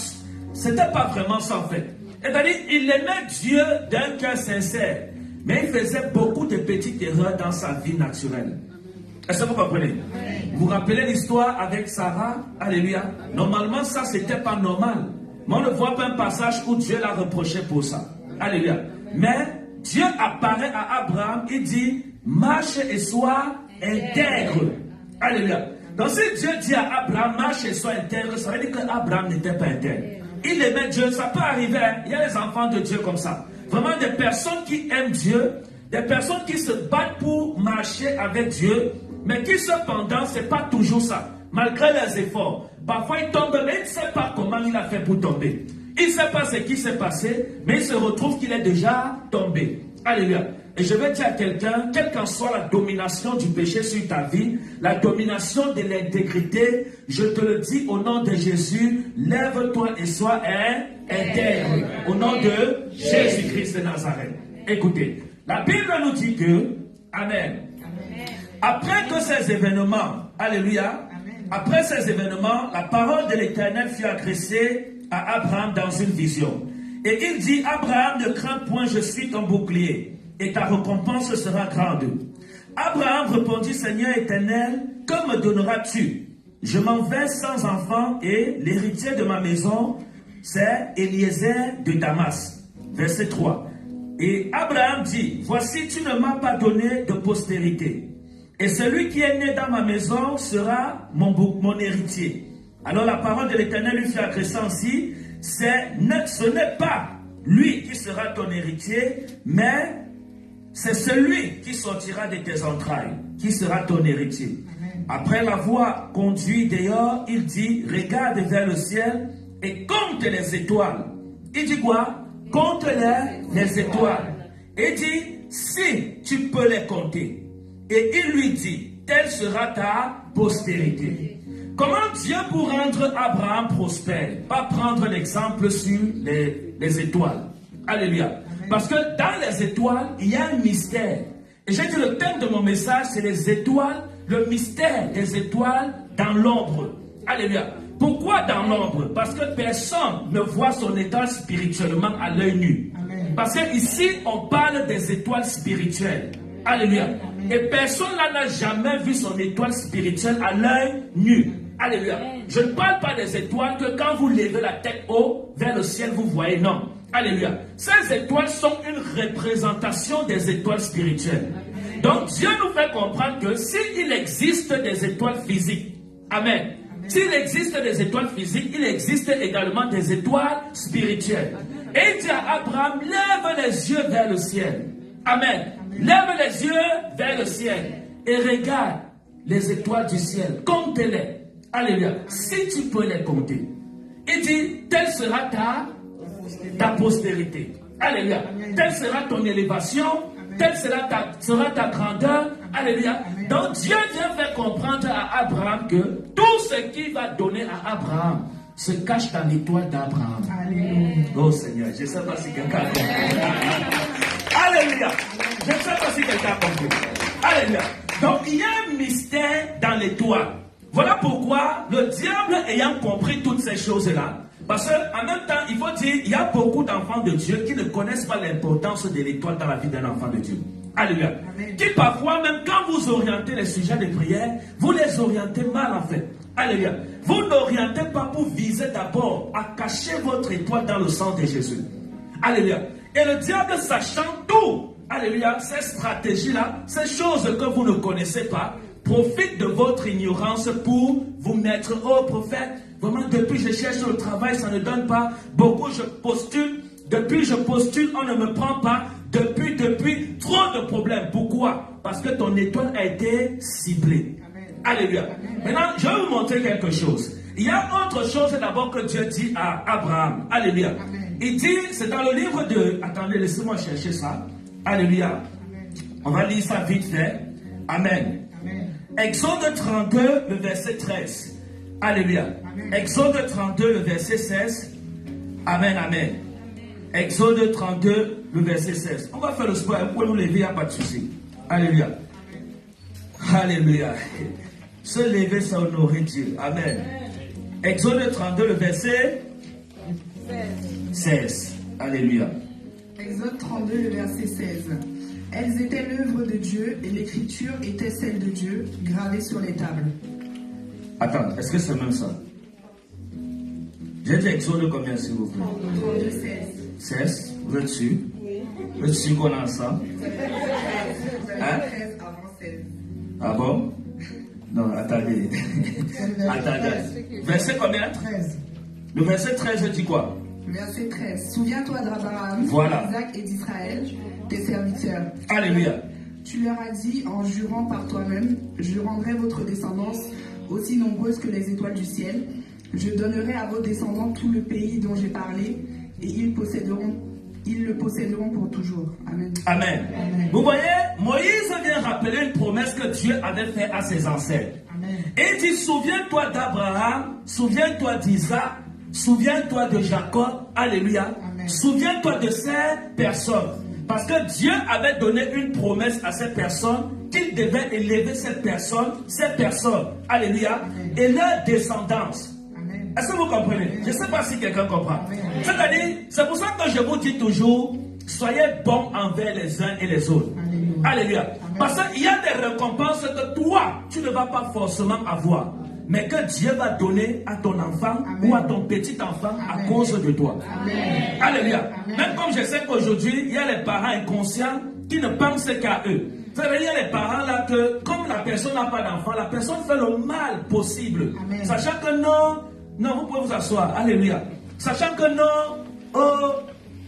C'était pas vraiment ça, en fait. C'est-à-dire, il aimait Dieu d'un cœur sincère. Mais il faisait beaucoup de petites erreurs dans sa vie naturelle. Est-ce que vous comprenez? Vous vous rappelez l'histoire avec Sarah? Alléluia. Normalement, ça, c'était pas normal. Mais on ne voit pas un passage où Dieu l'a reproché pour ça. Alléluia. Mais Dieu apparaît à Abraham et dit, marche et sois intègre. Alléluia. Donc si Dieu dit à Abraham, marche et sois intègre, ça veut dire qu'Abraham n'était pas intègre. Il aimait Dieu, ça peut arriver. Hein? Il y a des enfants de Dieu comme ça. Vraiment des personnes qui aiment Dieu, des personnes qui se battent pour marcher avec Dieu, mais qui cependant, ce n'est pas toujours ça. malgré les efforts. Parfois il tombe, mais il ne sait pas comment il a fait pour tomber. Il ne sait pas ce qui s'est passé, mais il se retrouve qu'il est déjà tombé. Alléluia. Et je vais dire à quelqu'un, quelle qu'en soit la domination du péché sur ta vie, la domination de l'intégrité, je te le dis au nom de Jésus, lève-toi et sois intègre. Au nom de Jésus-Christ de Nazareth. Écoutez, la Bible nous dit que, Amen. Après que ces événements, Alléluia, après ces événements, la parole de l'Éternel fut adressée à Abraham dans une vision. Et il dit, Abraham, ne crains point, je suis ton bouclier, et ta récompense sera grande. Abraham répondit, Seigneur éternel, que me donneras-tu? Je m'en vais sans enfant, et l'héritier de ma maison, c'est Eliezer de Damas. Verset 3. Et Abraham dit, voici, tu ne m'as pas donné de postérité. Et celui qui est né dans ma maison sera mon héritier. Alors la parole de l'Éternel lui fut adressée ainsi, ce n'est pas lui qui sera ton héritier, mais c'est celui qui sortira de tes entrailles, qui sera ton héritier. Amen. Après l'avoir conduit dehors, il dit, regarde vers le ciel et compte les étoiles. Il dit quoi? Compte les étoiles. Et dit, si tu peux les compter. Et il lui dit, telle sera ta postérité. Comment Dieu pour rendre Abraham prospère? Pas prendre l'exemple sur les étoiles. Alléluia. Parce que dans les étoiles, il y a un mystère. Et j'ai dit le thème de mon message, c'est les étoiles, le mystère des étoiles dans l'ombre. Alléluia. Pourquoi dans l'ombre? Parce que personne ne voit son étoile spirituellement à l'œil nu. Parce qu'ici, on parle des étoiles spirituelles. Alléluia. Et personne là n'a jamais vu son étoile spirituelle à l'œil nu. Alléluia. Je ne parle pas des étoiles que quand vous levez la tête haut vers le ciel, vous voyez. Non. Alléluia. Ces étoiles sont une représentation des étoiles spirituelles. Donc Dieu nous fait comprendre que s'il existe des étoiles physiques, Amen. S'il existe des étoiles physiques, il existe également des étoiles spirituelles. Et il dit à Abraham, lève les yeux vers le ciel. Amen. Lève les yeux vers le ciel et regarde les étoiles du ciel. Compte-les. Alléluia. Si tu peux les compter. Il dit, telle sera ta postérité. Alléluia. Telle sera ton élévation. Telle sera ta grandeur. Alléluia. Donc Dieu vient faire comprendre à Abraham que tout ce qu'il va donner à Abraham se cache dans l'étoile d'Abraham. Oh Seigneur, je ne sais pas si quelqu'un a compris. Alléluia. Je ne sais pas si quelqu'un a compris. Alléluia. Donc il y a un mystère dans l'étoile. Voilà pourquoi le diable ayant compris toutes ces choses-là, parce qu'en même temps, il faut dire, il y a beaucoup d'enfants de Dieu qui ne connaissent pas l'importance de l'étoile dans la vie d'un enfant de Dieu. Alléluia. Amen. Qui parfois, même quand vous orientez les sujets de prière, vous les orientez mal en fait. Alléluia. Vous n'orientez pas pour viser d'abord à cacher votre étoile dans le sang de Jésus. Alléluia. Et le diable, sachant tout, alléluia, ces stratégies-là, ces choses que vous ne connaissez pas, profite de votre ignorance pour vous mettre au prophète. Vraiment, depuis je cherche le travail, ça ne donne pas. Beaucoup, je postule. Depuis je postule, on ne me prend pas. Depuis, trop de problèmes. Pourquoi? Parce que ton étoile a été ciblée. Amen. Alléluia. Amen. Maintenant, je vais vous montrer quelque chose. Il y a autre chose d'abord que Dieu dit à Abraham. Alléluia. Amen. Il dit, c'est dans le livre de... Attendez, laissez-moi chercher ça. Alléluia. Amen. On va lire ça vite fait. Amen. Amen. Exode 32, le verset 13. Alléluia. Amen. Exode 32, le verset 16. Amen, amen. Exode 32, le verset 16. On va faire le sport. Vous pouvez nous lever, il n'y a pas de souci. Alléluia. Alléluia. Se lever, ça honorer Dieu. Amen. Exode 32, le verset 16. Alléluia. Exode 32, le verset 16. Elles étaient l'œuvre de Dieu et l'écriture était celle de Dieu, gravée sur les tables. Attends, est-ce que c'est même ça? J'ai dit Exode combien, s'il vous plaît? 32, 16. 16? Vous êtes sûr? Oui. Vous êtes sûr qu'on a ça? Hein? 13 avant 16. Ah bon? Non, attendez. Attendez. Verset combien? 13. Le verset 13 dit quoi? Verset 13. Souviens-toi d'Abraham, voilà. d'Isaac et d'Israël, tes serviteurs. Alléluia. Tu leur as dit en jurant par toi-même, je rendrai votre descendance aussi nombreuses que les étoiles du ciel. Je donnerai à vos descendants tout le pays dont j'ai parlé, et ils le posséderont pour toujours. Amen. Amen. Amen. Vous voyez, Moïse vient rappeler une promesse que Dieu avait faite à ses ancêtres. Amen. Et il dit, souviens-toi d'Abraham, souviens-toi d'Isaac, souviens-toi de Jacob, alléluia. Amen. Souviens-toi de ces personnes. Parce que Dieu avait donné une promesse à ces personnes, qu'il devait élever ces personnes, alléluia, et leur descendance. Est-ce que vous comprenez? Je ne sais pas si quelqu'un comprend. C'est-à-dire, c'est pour ça que je vous dis toujours, soyez bons envers les uns et les autres. Alléluia. Parce qu'il y a des récompenses que toi, tu ne vas pas forcément avoir, mais que Dieu va donner à ton enfant ou à ton petit enfant à cause de toi. Alléluia. Même comme je sais qu'aujourd'hui, il y a les parents inconscients qui ne pensent qu'à eux. C'est-à-dire, il y a les parents là que, comme la personne n'a pas d'enfant, la personne fait le mal possible. Sachant que non, vous pouvez vous asseoir. Alléluia. Sachant que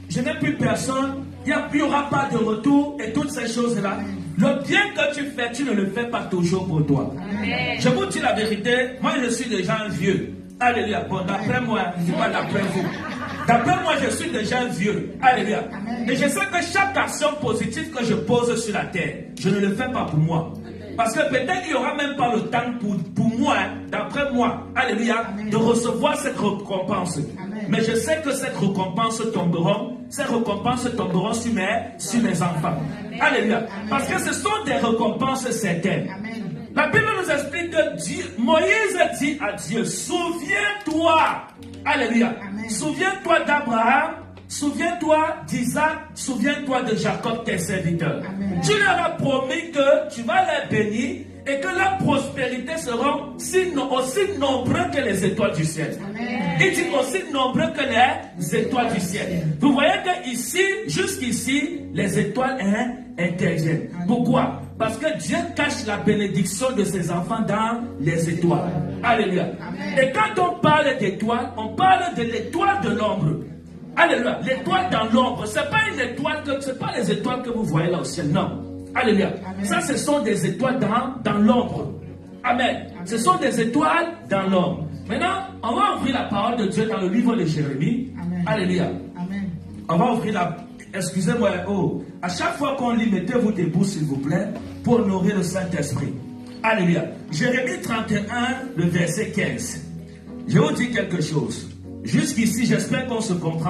je n'ai plus personne, il n'y aura pas de retour et toutes ces choses-là. Le bien que tu fais, tu ne le fais pas toujours pour toi. Amen. Je vous dis la vérité, moi je suis déjà un vieux. Alléluia. Bon, d'après moi, je ne dis pas d'après vous. D'après moi, je suis déjà un vieux. Alléluia. Amen. Et je sais que chaque action positive que je pose sur la terre, je ne le fais pas pour moi. Parce que peut-être qu'il n'y aura même pas le temps pour moi, d'après moi, alléluia, de recevoir cette récompense. Amen. Mais je sais que cette récompense tomberont sur mes enfants. Amen. Alléluia. Amen. Parce que ce sont des récompenses certaines. Amen. La Bible nous explique que Moïse dit à Dieu, souviens-toi, alléluia, amen. Souviens-toi d'Abraham, souviens-toi d'Isaac, souviens-toi de Jacob, tes serviteurs. Amen. Tu leur as promis que tu vas les bénir et que la prospérité sera aussi nombreux que les étoiles du ciel. Amen. Il dit aussi nombreux que les étoiles du ciel. Vous voyez que ici, jusqu'ici, les étoiles interviennent. Pourquoi? Parce que Dieu cache la bénédiction de ses enfants dans les étoiles. Alléluia. Amen. Et quand on parle d'étoiles, on parle de l'étoile de l'ombre. Alléluia. L'étoile dans l'ombre, ce n'est pas une étoile, ce n'est pas les étoiles que vous voyez là au ciel, non. Alléluia. Amen. Ça, ce sont des étoiles dans l'ombre. Amen. Amen. Ce sont des étoiles dans l'ombre. Maintenant, on va ouvrir la parole de Dieu dans le livre de Jérémie. Amen. Alléluia. Amen. On va ouvrir la... Excusez-moi, à chaque fois qu'on lit, mettez-vous debout, s'il vous plaît, pour honorer le Saint-Esprit. Alléluia. Jérémie 31, le verset 15. Je vous dis quelque chose. Jusqu'ici, j'espère qu'on se comprend.